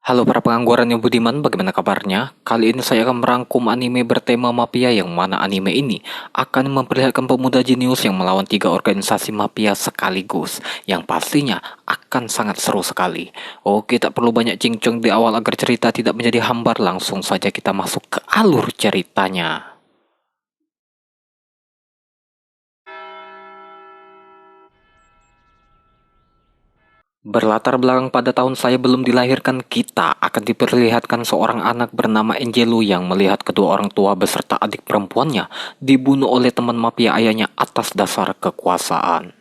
Halo para pengangguran yang budiman, bagaimana kabarnya? Kali ini saya akan merangkum anime bertema mafia yang mana anime ini akan memperlihatkan pemuda jenius yang melawan tiga organisasi mafia sekaligus, yang pastinya akan sangat seru sekali. Oke, tak perlu banyak cincong di awal agar cerita tidak menjadi hambar, langsung saja kita masuk ke alur ceritanya. Berlatar belakang pada tahun saya belum dilahirkan, kita akan diperlihatkan seorang anak bernama Angelo yang melihat kedua orang tua beserta adik perempuannya dibunuh oleh teman mafia ayahnya atas dasar kekuasaan.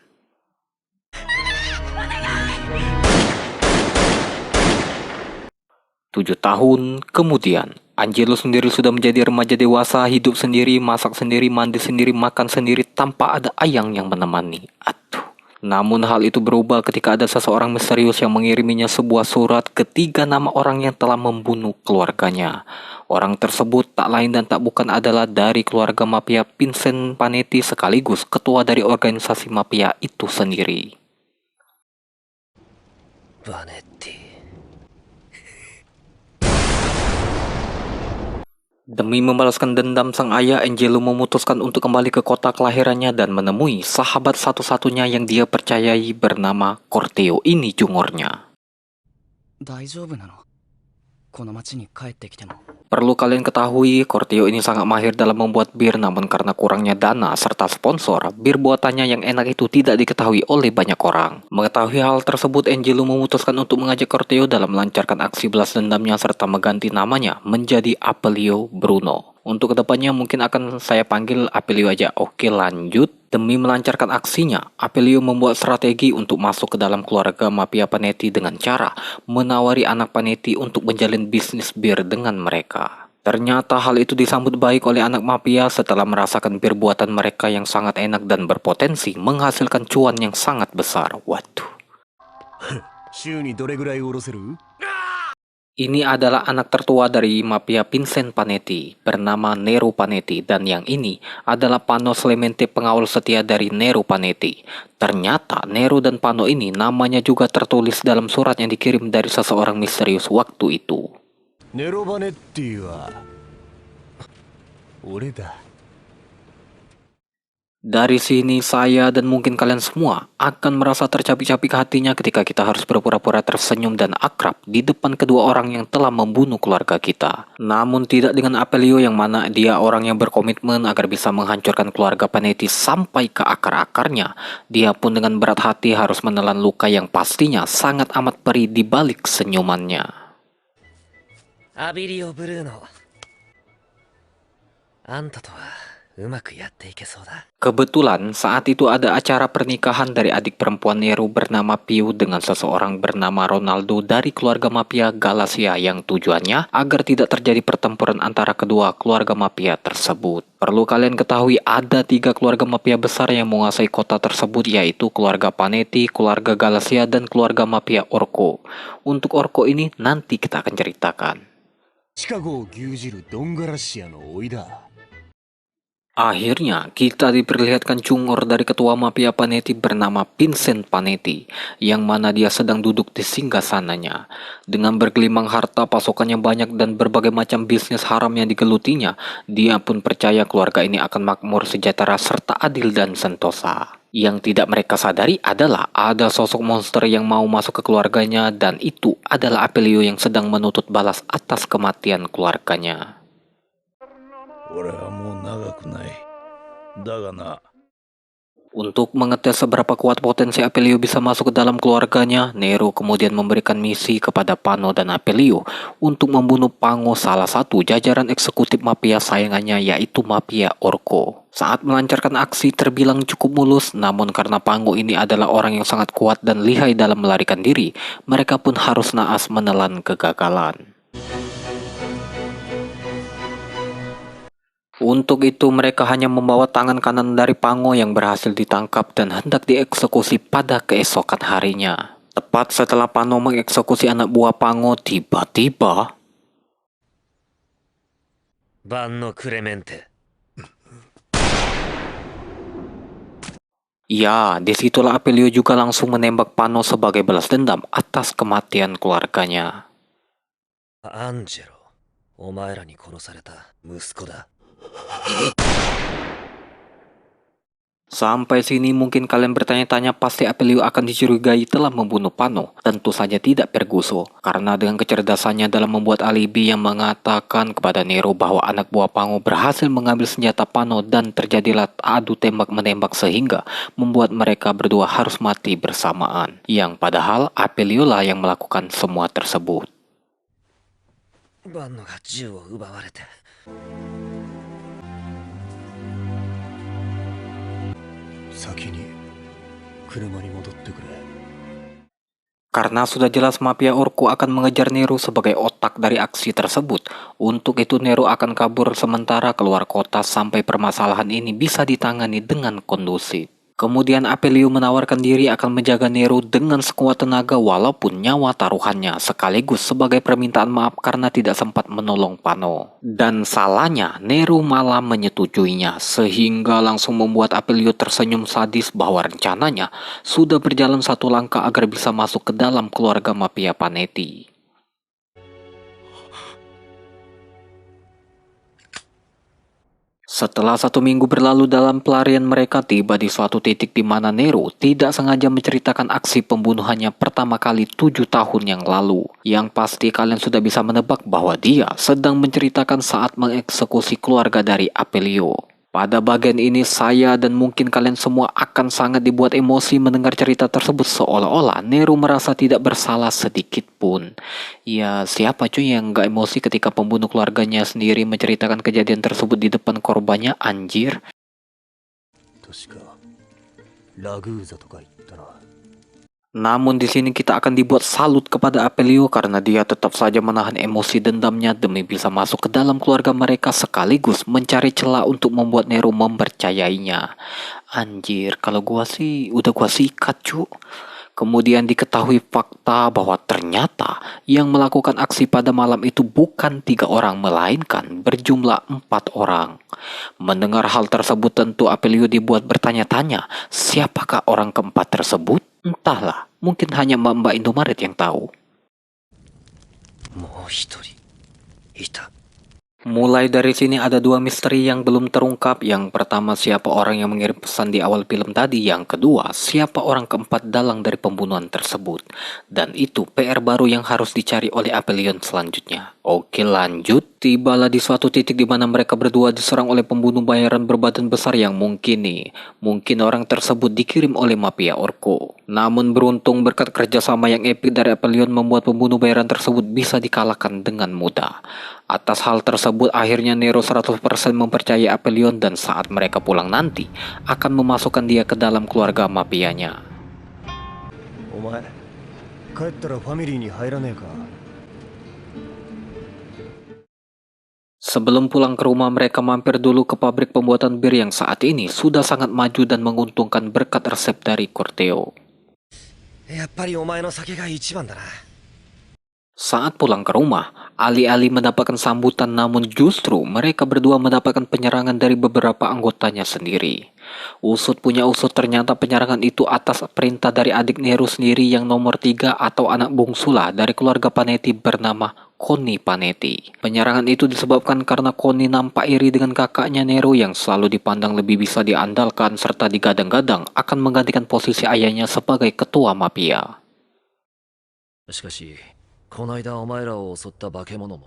7 tahun kemudian, Angelo sendiri sudah menjadi remaja dewasa, hidup sendiri, masak sendiri, mandi sendiri, makan sendiri tanpa ada ayang yang menemani. Aduh. Namun hal itu berubah ketika ada seseorang misterius yang mengiriminya sebuah surat ketiga nama orang yang telah membunuh keluarganya. Orang tersebut tak lain dan tak bukan adalah dari keluarga mafia Vincent Panetti sekaligus ketua dari organisasi mafia itu sendiri. バネッティ。 Demi membalaskan dendam sang ayah, Angelo memutuskan untuk kembali ke kota kelahirannya dan menemui sahabat satu-satunya yang dia percayai bernama Corteo. Ini jungornya. 大丈夫なのこの町に帰ってきても。 Perlu kalian ketahui, Corteo ini sangat mahir dalam membuat bir, namun karena kurangnya dana serta sponsor, bir buatannya yang enak itu tidak diketahui oleh banyak orang. Mengetahui hal tersebut, Angelo memutuskan untuk mengajak Corteo dalam melancarkan aksi balas dendamnya serta mengganti namanya menjadi Apelio Bruno. Untuk kedepannya mungkin akan saya panggil Apelio aja. Oke, lanjut. Demi melancarkan aksinya, Apelio membuat strategi untuk masuk ke dalam keluarga mafia Panetti dengan cara menawari anak Panetti untuk menjalin bisnis bir dengan mereka. Ternyata hal itu disambut baik oleh anak mafia setelah merasakan bir buatan mereka yang sangat enak dan berpotensi menghasilkan cuan yang sangat besar. Waduh. 週にどれぐらい下ろせる？ Ini adalah anak tertua dari mafia Vincent Panetti, bernama Nero Panetti, dan yang ini adalah Pano Clemente, pengawal setia dari Nero Panetti. Ternyata Nero dan Pano ini namanya juga tertulis dalam surat yang dikirim dari seseorang misterius waktu itu. ネロバネッティは俺だ。 Dari sini saya dan mungkin kalian semua akan merasa tercapik-capik hatinya ketika kita harus berpura-pura tersenyum dan akrab di depan kedua orang yang telah membunuh keluarga kita. Namun tidak dengan Apelio yang mana dia orang yang berkomitmen agar bisa menghancurkan keluarga Panetti sampai ke akar-akarnya. Dia pun dengan berat hati harus menelan luka yang pastinya sangat amat perih di balik senyumannya. アビリオ・ブルーノ。あんたとはうまくやっていけそうだ。 Kebetulan saat itu ada acara pernikahan dari adik perempuan Nero bernama Piu dengan seseorang bernama Ronaldo dari keluarga mafia Galacia, yang tujuannya agar tidak terjadi pertempuran antara kedua keluarga mafia tersebut. Perlu kalian ketahui ada 3 keluarga mafia besar yang menguasai kota tersebut, yaitu keluarga Panetti, keluarga Galacia, dan keluarga mafia Orco. Untuk Orco ini nanti kita akan ceritakan. シカゴを牛耳るドンガラシアの甥だ。 Akhirnya, kita diperlihatkan cungor dari ketua mafia Panetti bernama Vincent Panetti, yang mana dia sedang duduk di singgasananya. Dengan bergelimang harta, pasukannya banyak, dan berbagai macam bisnis haram yang digelutinya, dia pun percaya keluarga ini akan makmur, sejahtera, serta adil dan sentosa. Yang tidak mereka sadari adalah ada sosok monster yang mau masuk ke keluarganya, dan itu adalah Apelio yang sedang menuntut balas atas kematian keluarganya. 俺はもう長くない。だがな。 Untuk mengetes seberapa kuat potensi Apelio bisa masuk ke dalam keluarganya, Nero kemudian memberikan misi kepada Pano dan Apelio untuk membunuh Pango, salah satu jajaran eksekutif mafia sayangannya, yaitu mafia Orco. Saat melancarkan aksi terbilang cukup mulus, namun karena Pango ini adalah orang yang sangat kuat dan lihai dalam melarikan diri, mereka pun harus naas menelan kegagalan. Untuk itu mereka hanya membawa tangan kanan dari Pango yang berhasil ditangkap dan hendak dieksekusi pada keesokan harinya. Tepat setelah Pano mengeksekusi anak buah Pango, tiba-tiba バンノ・クレメンテ。 ya, disitulah Apelio juga langsung menembak Pano sebagai balas dendam atas kematian keluarganya. アンジェロ、お前らに殺された息子だ。 Sampai sini mungkin kalian bertanya-tanya pasti Apelio akan dicurigai telah membunuh Pano. Tentu saja tidak Perguso, karena dengan kecerdasannya dalam membuat alibi yang mengatakan kepada Nero bahwa anak buah Pano berhasil mengambil senjata Pano dan terjadilah adu tembak-menembak sehingga membuat mereka berdua harus mati bersamaan. Yang padahal Apelio lah yang melakukan semua tersebut. バンノが銃を奪われて。先に車に戻ってくれ。 Karena sudah jelas mafia Orko akan mengejar Nero sebagai otak dari aksi tersebut. Untuk itu Nero akan kabur sementara keluar kota sampai permasalahan ini bisa ditangani dengan kondusif. Kemudian Apelio menawarkan diri akan menjaga Nero dengan sekuat tenaga walaupun nyawa taruhannya, sekaligus sebagai permintaan maaf karena tidak sempat menolong Pano. Dan salahnya Nero malah menyetujuinya sehingga langsung membuat Apelio tersenyum sadis bahwa rencananya sudah berjalan satu langkah agar bisa masuk ke dalam keluarga mafia Panetti. Setelah 1 minggu berlalu dalam pelarian mereka tiba di suatu titik di mana Nero tidak sengaja menceritakan aksi pembunuhannya pertama kali 7 tahun yang lalu. Yang pasti kalian sudah bisa menebak bahwa dia sedang menceritakan saat mengeksekusi keluarga dari Apelio. Pada bagian ini saya dan mungkin kalian semua akan sangat dibuat emosi mendengar cerita tersebut seolah-olah Nero merasa tidak bersalah sedikit pun. Ya siapa cuy yang gak emosi ketika pembunuh keluarganya sendiri menceritakan kejadian tersebut di depan korbannya, anjir. 確かラグーザとか言ったな。 Namun di sini kita akan dibuat salut kepada Apelio karena dia tetap saja menahan emosi dendamnya demi bisa masuk ke dalam keluarga mereka sekaligus mencari celah untuk membuat Nero mempercayainya. Anjir, kalau gua sih udah gua sikat cu. Kemudian diketahui fakta bahwa ternyata yang melakukan aksi pada malam itu bukan 3 orang melainkan berjumlah 4 orang. Mendengar hal tersebut tentu Apelio dibuat bertanya-tanya siapakah orang keempat tersebut? Entahlah, mungkin hanya Mbak Indomaret yang tahu. もう一人いた。 Mulai dari sini ada 2 misteri yang belum terungkap. Yang pertama siapa orang yang mengirim pesan di awal film tadi. Yang kedua siapa orang keempat dalang dari pembunuhan tersebut. Dan itu PR baru yang harus dicari oleh Apelion selanjutnya. Oke lanjut. Tibalah di suatu titik di mana mereka berdua diserang oleh pembunuh bayaran berbadan besar yang mungkin orang tersebut dikirim oleh mafia Orko. Namun beruntung berkat kerjasama yang epik dari Apelion membuat pembunuh bayaran tersebut bisa dikalahkan dengan mudah. Atas hal tersebut akhirnya Nero 100% mempercayai Apelion dan saat mereka pulang nanti akan memasukkan dia ke dalam keluarga mafianya. お前帰ったらファミリーに入らねえか。 Sebelum pulang ke rumah mereka mampir dulu ke pabrik pembuatan bir yang saat ini sudah sangat maju dan menguntungkan berkat resep dari Corteo. やっぱりお前の酒が一番だな。 Saat pulang ke rumah, alih-alih mendapatkan sambutan namun justru mereka berdua mendapatkan penyerangan dari beberapa anggotanya sendiri. Usut punya usut ternyata penyerangan itu atas perintah dari adik Nero sendiri yang nomor 3 atau anak bungsulah dari keluarga Panetti bernama Connie Panetti. Penyerangan itu disebabkan karena Connie nampak iri dengan kakaknya Nero yang selalu dipandang lebih bisa diandalkan serta digadang-gadang akan menggantikan posisi ayahnya sebagai ketua mafia. しかしこないだお前らを襲った化け物も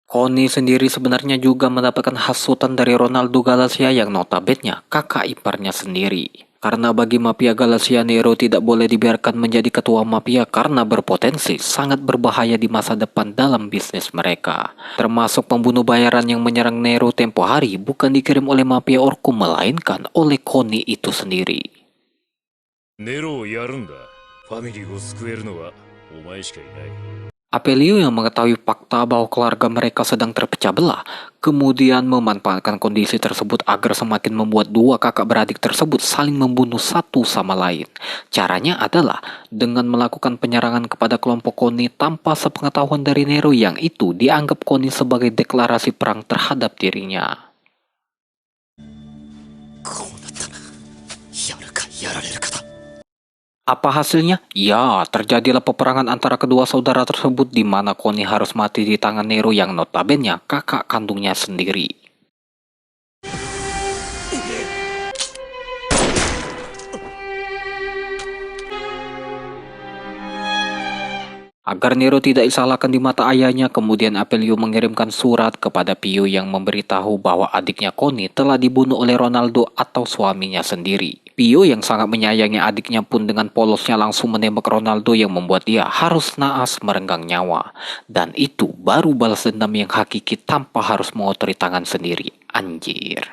Connie sendiri sebenarnya juga mendapatkan hasutan dari Ronaldo Galacia yang notabene kakak iparnya sendiri. Karena bagi mafia Galacia Nero tidak boleh dibiarkan menjadi ketua mafia karena berpotensi sangat berbahaya di masa depan dalam bisnis mereka. Termasuk pembunuh bayaran yang menyerang Nero tempo hari bukan dikirim oleh mafia Orko melainkan oleh Connie itu sendiri. ネロをやるんだ。ファミリーを救えるのはお前しかいない。 Apelio yang mengetahui fakta bahwa keluarga mereka sedang terpecah belah, kemudian memanfaatkan kondisi tersebut agar semakin membuat 2 kakak beradik tersebut saling membunuh satu sama lain. Caranya adalah dengan melakukan penyerangan kepada kelompok Connie tanpa sepengetahuan dari Nero yang itu dianggap Connie sebagai deklarasi perang terhadap dirinya. こうなったらやるかやられるかだ。Apa hasilnya? Ya, terjadilah peperangan antara kedua saudara tersebut di mana Connie harus mati di tangan Nero yang notabene kakak kandungnya sendiri. Agar Nero tidak disalahkan di mata ayahnya, kemudian Apelio mengirimkan surat kepada Pio yang memberitahu bahwa adiknya Connie telah dibunuh oleh Ronaldo atau suaminya sendiri. Pio yang sangat menyayangi adiknya pun dengan polosnya langsung menembak Ronaldo yang membuat dia harus naas merenggang nyawa. Dan itu baru balas dendam yang hakiki tanpa harus mengotori tangan sendiri. Anjir.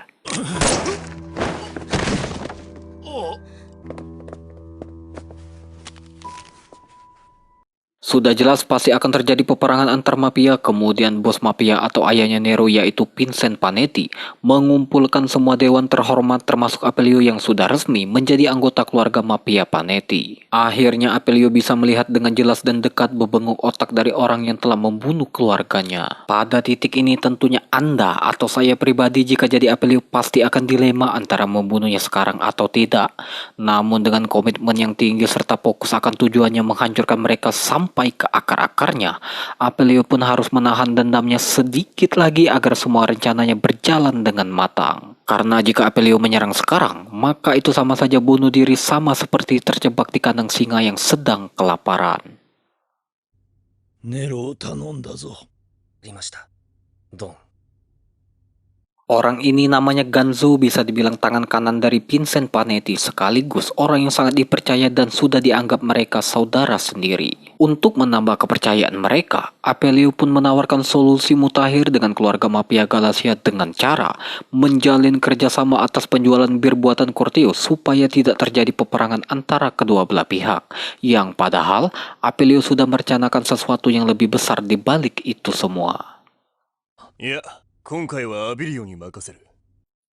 Sudah jelas pasti akan terjadi peperangan antar mafia, kemudian bos mafia atau ayahnya Nero yaitu Vincent Panetti mengumpulkan semua dewan terhormat termasuk Apelio yang sudah resmi menjadi anggota keluarga mafia Panetti. Akhirnya Apelio bisa melihat dengan jelas dan dekat bebenguk otak dari orang yang telah membunuh keluarganya. Pada titik ini tentunya Anda atau saya pribadi jika jadi Apelio pasti akan dilema antara membunuhnya sekarang atau tidak. Namun dengan komitmen yang tinggi serta fokus akan tujuannya menghancurkan mereka sampai ke akar-akarnya, Apelio pun harus menahan dendamnya sedikit lagi agar semua rencananya berjalan dengan matang. Karena jika Apelio menyerang sekarang, maka itu sama saja bunuh diri sama seperti terjebak di kandang singa yang sedang kelaparan. ネロを頼んだぞ。ありました。ドン。 Orang ini namanya Ganzo, bisa dibilang tangan kanan dari Vincent Panetti, sekaligus orang yang sangat dipercaya dan sudah dianggap mereka saudara sendiri. Untuk menambah kepercayaan mereka, Apelio pun menawarkan solusi mutakhir dengan keluarga mafia Galacia dengan cara menjalin kerjasama atas penjualan bir buatan Corteo supaya tidak terjadi peperangan antara kedua belah pihak. Yang padahal Apelio sudah merencanakan sesuatu yang lebih besar di balik itu semua. いや、今回はアビリオに任せる。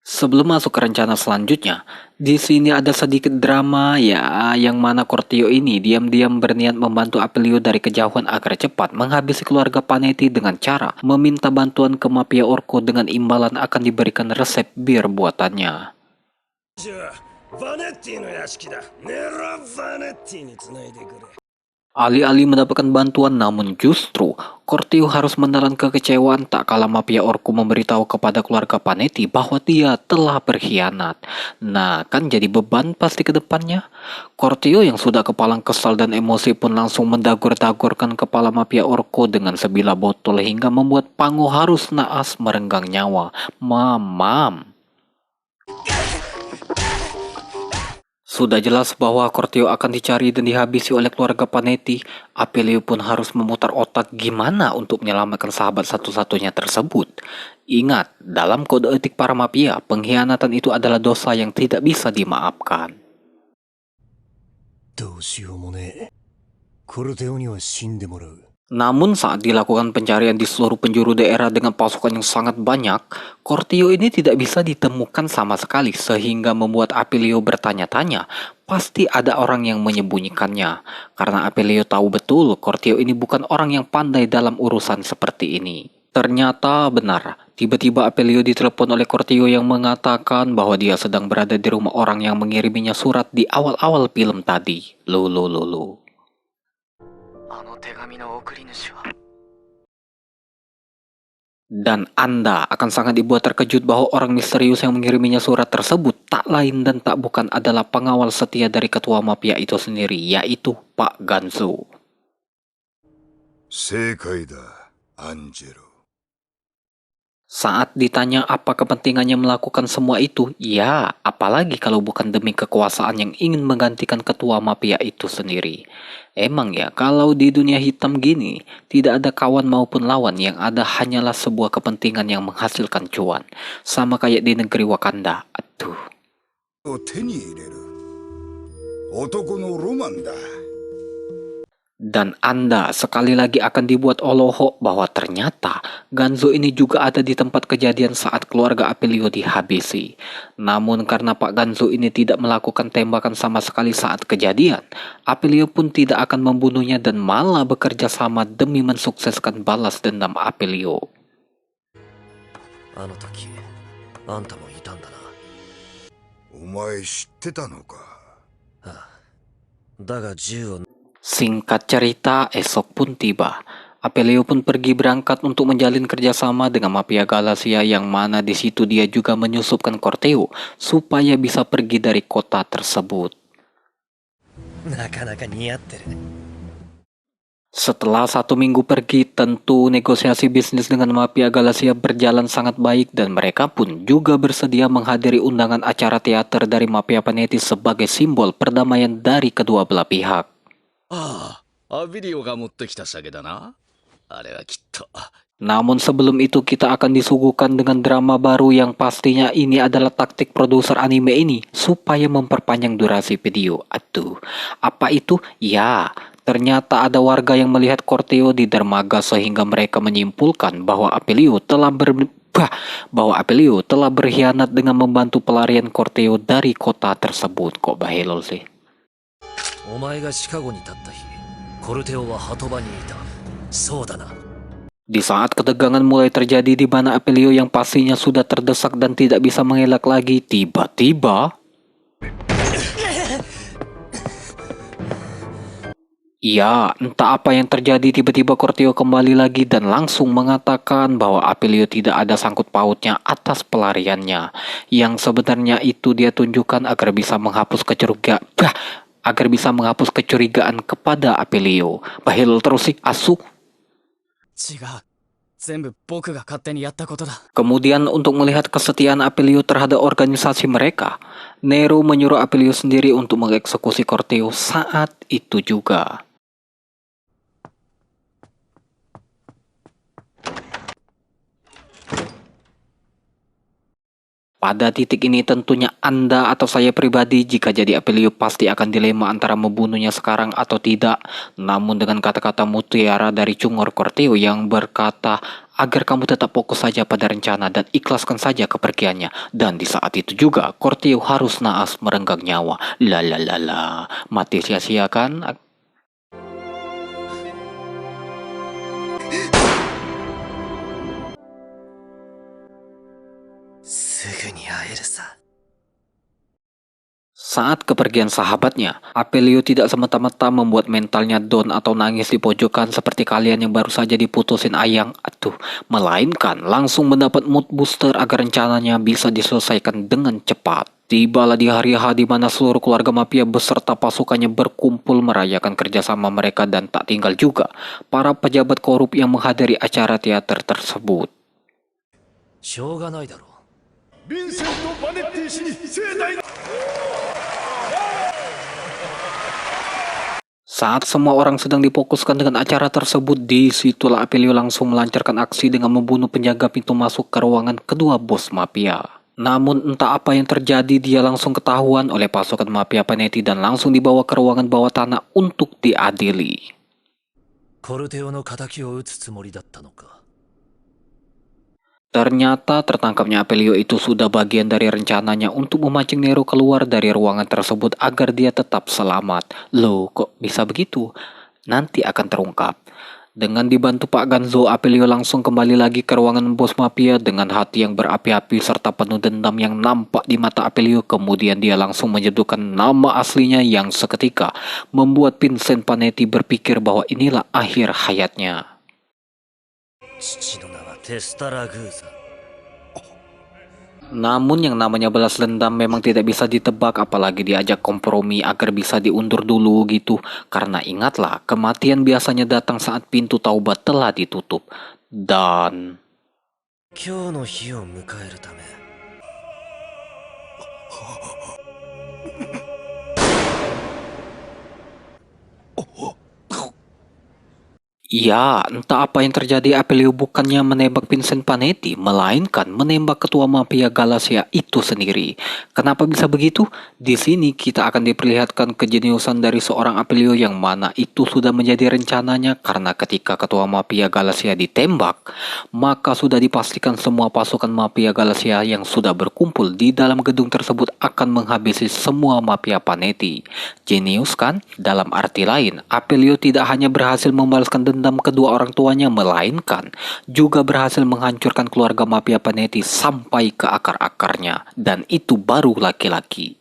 Sebelum masuk ke rencana selanjutnya, di sini ada sedikit drama ya, yang mana Corteo ini diam-diam berniat membantu Apelio dari kejauhan agar cepat menghabisi keluarga Panetti dengan cara meminta bantuan ke mafia Orco dengan imbalan akan diberikan resep bir buatannya. じゃあ、ヴァネッティの屋敷だ。ネロ・ヴァネッティにつないでくれ。 Alih-alih mendapatkan bantuan, namun justru Corteo harus menelan kekecewaan tak kala mafia Orco memberitahu kepada keluarga Panetti bahwa dia telah berkhianat. Nah, kan jadi beban pasti ke depannya. Corteo yang sudah kepalang kesal dan emosi pun langsung mendagur-dagurkan kepala mafia Orco dengan sebilah botol hingga membuat Pango harus naas merenggang nyawa. Mamam. Sudah jelas bahwa Corteo akan dicari dan dihabisi oleh keluarga Panetti. Apelio pun harus memutar otak gimana untuk menyelamatkan sahabat satu-satunya tersebut. Ingat, dalam kode etik para mafia, pengkhianatan itu adalah dosa yang tidak bisa dimaafkan. どうしようもねえ。コルテオには死んでもらう。 Namun saat dilakukan pencarian di seluruh penjuru daerah dengan pasukan yang sangat banyak, Corteo ini tidak bisa ditemukan sama sekali sehingga membuat Apelio bertanya-tanya, pasti ada orang yang menyembunyikannya. Karena Apelio tahu betul Corteo ini bukan orang yang pandai dalam urusan seperti ini. Ternyata benar, tiba-tiba Apelio ditelepon oleh Corteo yang mengatakan bahwa dia sedang berada di rumah orang yang mengiriminya surat di awal-awal film tadi. Lulu. あの手紙の送り主は Dan Anda akan sangat dibuat terkejut bahwa orang misterius yang mengiriminya surat tersebut tak lain dan tak bukan adalah pengawal setia dari ketua mafia itu sendiri, yaitu Pak Ganzo. 正解だ、アンジェロ。 Saat ditanya apa kepentingannya melakukan semua itu, ya apalagi kalau bukan demi kekuasaan yang ingin menggantikan ketua mafia itu sendiri. Emang ya, kalau di dunia hitam gini, tidak ada kawan maupun lawan, yang ada hanyalah sebuah kepentingan yang menghasilkan cuan. Sama kayak di negeri Wakanda. Aduh. を手に入れる。男のロマンだ。 Dan Anda sekali lagi akan dibuat olohok bahwa ternyata Ganzo ini juga ada di tempat kejadian saat keluarga Apelio dihabisi. Namun karena Pak Ganzo ini tidak melakukan tembakan sama sekali saat kejadian, Apelio pun tidak akan membunuhnya dan malah bekerja sama demi mensukseskan balas dendam Apelio. あの時あんたもいたんだな。お前知ってたのか。ああ、だが銃を Singkat cerita, esok pun tiba. Apelio pun pergi berangkat untuk menjalin kerjasama dengan mafia Galasia yang mana di situ dia juga menyusupkan Corteo supaya bisa pergi dari kota tersebut. なかなか似合ってる。 Setelah 1 minggu pergi, tentu negosiasi bisnis dengan mafia Galasia berjalan sangat baik dan mereka pun juga bersedia menghadiri undangan acara teater dari mafia Panetti sebagai simbol perdamaian dari kedua belah pihak. ああ、アビリオが持ってきた酒だな。あれはきっと。 Namun sebelum itu kita akan disuguhkan dengan drama baru yang pastinya ini adalah taktik produser anime ini supaya memperpanjang durasi video. Aduh, apa itu? Ya, ternyata ada warga yang melihat Corteo di dermaga sehingga mereka menyimpulkan bahwa Apelio telah berkhianat dengan membantu pelarian Corteo dari kota tersebut. Kok bahelo sih? お前がシカゴに立った日、コルテオは鳩場にいた。そうだな。 Di saat ketegangan mulai terjadi di mana Apelio yang pastinya sudah terdesak dan tidak bisa mengelak lagi, tiba-tiba ya, entah apa yang terjadi, tiba-tiba Corteo kembali lagi dan langsung mengatakan bahwa Apelio tidak ada sangkut pautnya atas pelariannya. Yang sebenarnya itu dia tunjukkan agar bisa menghapus kecurigaan kepada Apelio. Bahil terus sih, asu. 違う。全部僕が勝手にやったことだ。 Kemudian untuk melihat kesetiaan Apelio terhadap organisasi mereka, Nero menyuruh Apelio sendiri untuk mengeksekusi Corteo saat itu juga. Pada titik ini tentunya Anda atau saya pribadi jika jadi Apelio pasti akan dilema antara membunuhnya sekarang atau tidak. Namun dengan kata-kata mutiara dari Cungor Corteo yang berkata agar kamu tetap fokus saja pada rencana dan ikhlaskan saja kepergiannya. Dan di saat itu juga Corteo harus naas merenggang nyawa. Lalalala, mati sia-sia kan? すぐに会えるさ。 Saat kepergian sahabatnya, Apelio tidak semata-mata membuat mentalnya down atau nangis di pojokan seperti kalian yang baru saja diputusin ayang, melainkan langsung mendapat mood booster agar rencananya bisa diselesaikan dengan cepat. Tibalah di hari H di mana seluruh keluarga mafia beserta pasukannya berkumpul merayakan kerjasama mereka dan tak tinggal juga para pejabat korup yang menghadiri acara teater tersebut. しょうがないだろう。 ヴィンセント・バネッティ氏に盛大な Saat semua orang sedang difokuskan dengan acara tersebut, disitulah Apelio langsung melancarkan aksi dengan membunuh penjaga pintu masuk ke ruangan kedua bos mafia. Namun entah apa yang terjadi, dia langsung ketahuan oleh pasukan mafia Panetti dan langsung dibawa ke ruangan bawah tanah untuk diadili. コルテオの仇を討つつもりだったのか。 Ternyata tertangkapnya Apelio itu sudah bagian dari rencananya untuk memancing Nero keluar dari ruangan tersebut agar dia tetap selamat. Loh, kok bisa begitu? Nanti akan terungkap. Dengan dibantu Pak Ganzo, Apelio langsung kembali lagi ke ruangan bos mafia dengan hati yang berapi-api serta penuh dendam yang nampak di mata Apelio. Kemudian dia langsung menyeduhkan nama aslinya yang seketika membuat Vincent Panetti berpikir bahwa inilah akhir hayatnya. 父の名はテスタラグーザ。 Namun yang namanya balas dendam memang tidak bisa ditebak, apalagi diajak kompromi agar bisa diundur dulu gitu. Karena ingatlah, kematian biasanya datang saat pintu taubat telah ditutup. Dan 今日の日を迎えるため。 ya, entah apa yang terjadi, Apelio bukannya menembak Vincent Panetti, melainkan menembak ketua mafia Galasia itu sendiri. Kenapa bisa begitu? Di sini kita akan diperlihatkan kejeniusan dari seorang Apelio yang mana itu sudah menjadi rencananya, karena ketika ketua mafia Galasia ditembak, maka sudah dipastikan semua pasukan mafia Galasia yang sudah berkumpul di dalam gedung tersebut akan menghabisi semua mafia Panetti. Jenius kan? Dalam arti lain, Apelio tidak hanya berhasil membalaskan dendam kedua orang tuanya, melainkan juga berhasil menghancurkan keluarga mafia Panetti sampai ke akar-akarnya, dan itu baru laki-laki.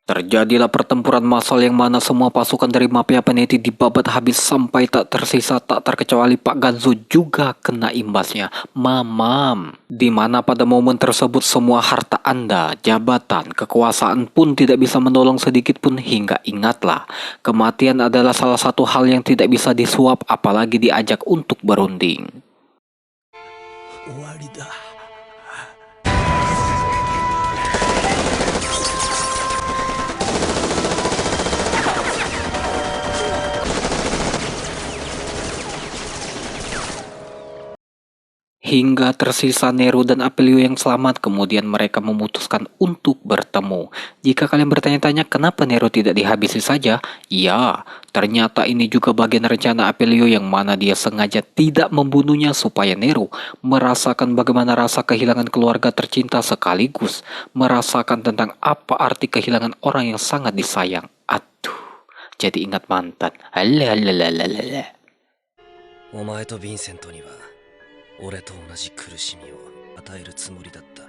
Terjadilah pertempuran massal yang mana semua pasukan dari mafia peniti dibabat habis sampai tak tersisa, tak terkecuali Pak Ganzo juga kena imbasnya. Mamam. Di mana pada momen tersebut semua harta Anda, jabatan, kekuasaan pun tidak bisa menolong sedikit pun, hingga ingatlah, kematian adalah salah satu hal yang tidak bisa disuap apalagi diajak untuk berunding. 終わりだ。 Hingga tersisa Nero dan Apelio yang selamat, kemudian mereka memutuskan untuk bertemu. Jika kalian bertanya-tanya kenapa Nero tidak dihabisi saja, ya, ternyata ini juga bagian rencana Apelio yang mana dia sengaja tidak membunuhnya supaya Nero merasakan bagaimana rasa kehilangan keluarga tercinta sekaligus merasakan tentang apa arti kehilangan orang yang sangat disayang. Aduh, jadi ingat mantan. Halalalalala. お前とヴィンセントには俺と同じ苦しみを与えるつもりだった。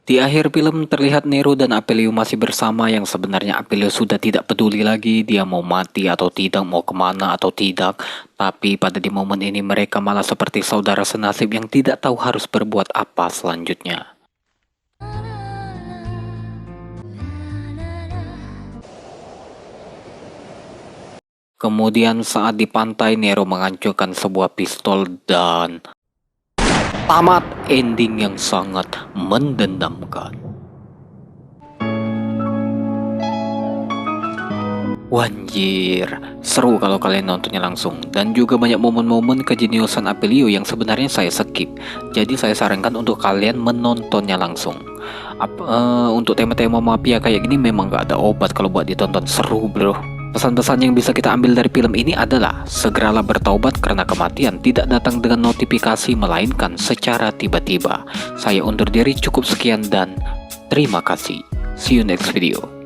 Di akhir film terlihat Nero dan Apelio masih bersama, yang sebenarnya Apelio sudah tidak peduli lagi dia mau mati atau tidak, mau kemana atau tidak. Tapi pada di momen ini mereka malah seperti saudara senasib yang tidak tahu harus berbuat apa selanjutnya. Kemudian saat di pantai, Nero menghancurkan sebuah pistol dan tamat ending yang sangat mendendamkan. Wanjir, seru kalau kalian nontonnya langsung. Dan juga banyak momen-momen kejeniusan Apelio yang sebenarnya saya skip. Jadi saya sarankan untuk kalian menontonnya langsung. Untuk tema-tema mafia kayak gini memang gak ada obat kalau buat ditonton, seru bro. Pesan-pesan yang bisa kita ambil dari film ini adalah segeralah bertaubat karena kematian tidak datang dengan notifikasi melainkan secara tiba-tiba. Saya undur diri, cukup sekian dan terima kasih. See you next video.